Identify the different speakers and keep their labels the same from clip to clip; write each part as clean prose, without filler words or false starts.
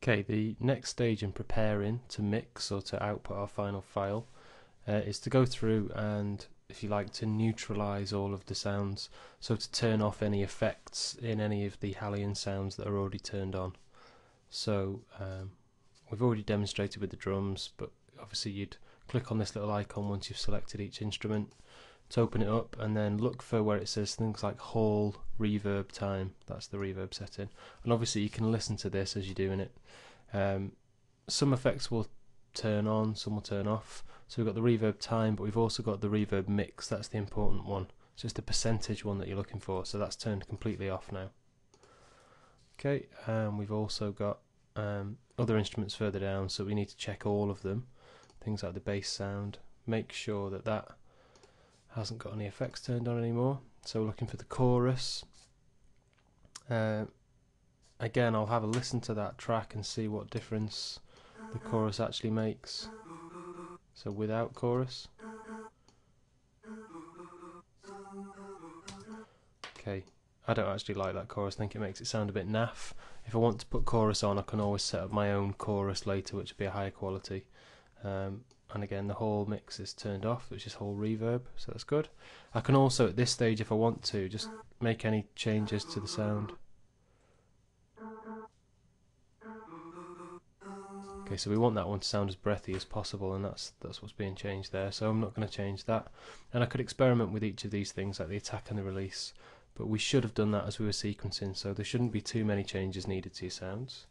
Speaker 1: Okay, the next stage in preparing to mix or to output our final file is to go through and, if you like, to neutralize all of the sounds, so to turn off any effects in any of the Hallian sounds that are already turned on. So we've already demonstrated with the drums, but obviously you'd click on this little icon once you've selected each instrument to open it up, and then look for where it says things like Hall reverb time. That's the reverb setting, and obviously you can listen to this as you're doing it. Some effects will turn on, some will turn off. So we've got the reverb time, but we've also got the reverb mix. That's the important one. So it's the percentage one that you're looking for, so that's turned completely off now. Okay, we've also got other instruments further down, so we need to check all of them. Things like the bass sound, make sure that that hasn't got any effects turned on anymore. So we're looking for the chorus. Again, I'll have a listen to that track and see what difference the chorus actually makes. So without chorus. Okay, I don't actually like that chorus. I think it makes it sound a bit naff. If I want to put chorus on, I can always set up my own chorus later, which will be a higher quality. And again, the whole mix is turned off, which is whole reverb, so that's good. I can also, at this stage, if I want to, just make any changes to the sound. Okay, so we want that one to sound as breathy as possible, and that's what's being changed there, so I'm not going to change that. And I could experiment with each of these things, like the attack and the release, but we should have done that as we were sequencing, so there shouldn't be too many changes needed to your sounds.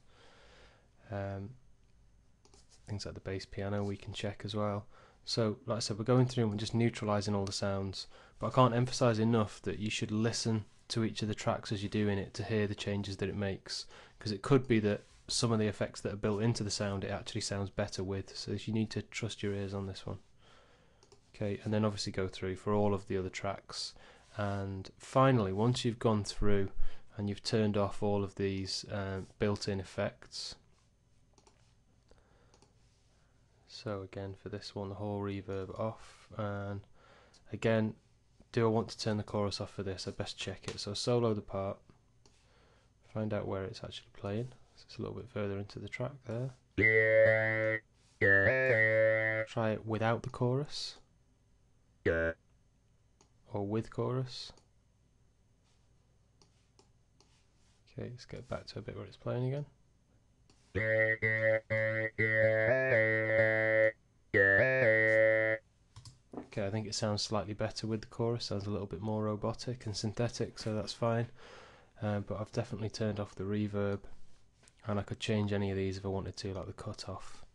Speaker 1: Things like the bass piano we can check as well. So like I said, we're going through and we're just neutralizing all the sounds, but I can't emphasize enough that you should listen to each of the tracks as you're doing it to hear the changes that it makes, because it could be that some of the effects that are built into the sound it actually sounds better with, so you need to trust your ears on this one. Okay, and then obviously go through for all of the other tracks, and finally once you've gone through and you've turned off all of these built-in effects. So again, for this one, the whole reverb off, and again, do I want to turn the chorus off for this? I'd best check it. So solo the part, find out where it's actually playing. So it's a little bit further into the track there. Try it without the chorus, or with chorus. Okay, let's get back to a bit where it's playing again. Okay, I think it sounds slightly better with the chorus, sounds a little bit more robotic and synthetic, so that's fine. But I've definitely turned off the reverb, and I could change any of these if I wanted to, like the cutoff.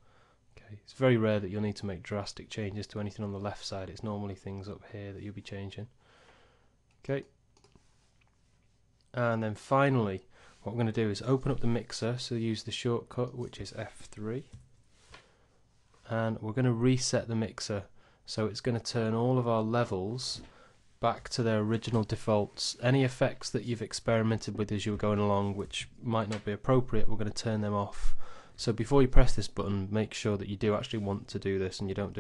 Speaker 1: Okay, it's very rare that you'll need to make drastic changes to anything on the left side, it's normally things up here that you'll be changing. Okay, and then finally, what we're going to do is open up the mixer, so use the shortcut, which is F3, and we're going to reset the mixer, so it's going to turn all of our levels back to their original defaults. Any effects that you've experimented with as you were going along which might not be appropriate, we're going to turn them off. So before you press this button, make sure that you do actually want to do this and you don't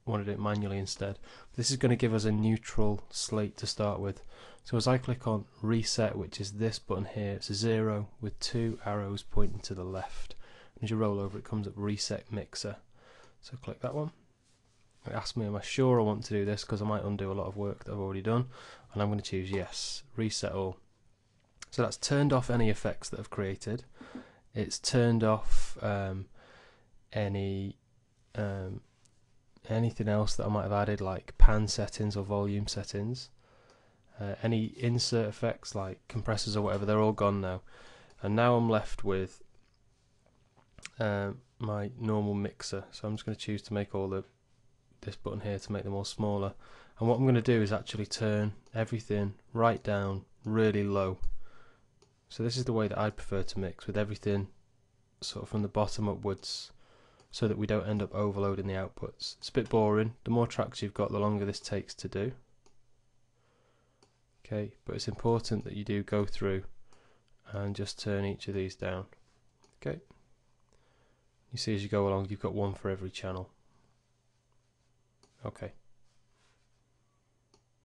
Speaker 1: want to do it manually instead. This is going to give us a neutral slate to start with. So as I click on reset, which is this button here, it's a 0 with 2 arrows pointing to the left. And as you roll over, it comes up reset mixer. So click that one. It asks me, am I sure I want to do this, because I might undo a lot of work that I've already done, and I'm going to choose yes, reset all. So that's turned off any effects that I've created. It's turned off anything else that I might have added, like pan settings or volume settings. Any insert effects like compressors or whatever, they're all gone now. And now I'm left with my normal mixer. So I'm just going to choose to make all this button here to make them all smaller. And what I'm going to do is actually turn everything right down really low. So this is the way that I'd prefer to mix, with everything sort of from the bottom upwards, so that we don't end up overloading the outputs. It's a bit boring. The more tracks you've got, the longer this takes to do. Okay, but it's important that you do go through and just turn each of these down. Okay, you see as you go along, you've got one for every channel. Okay.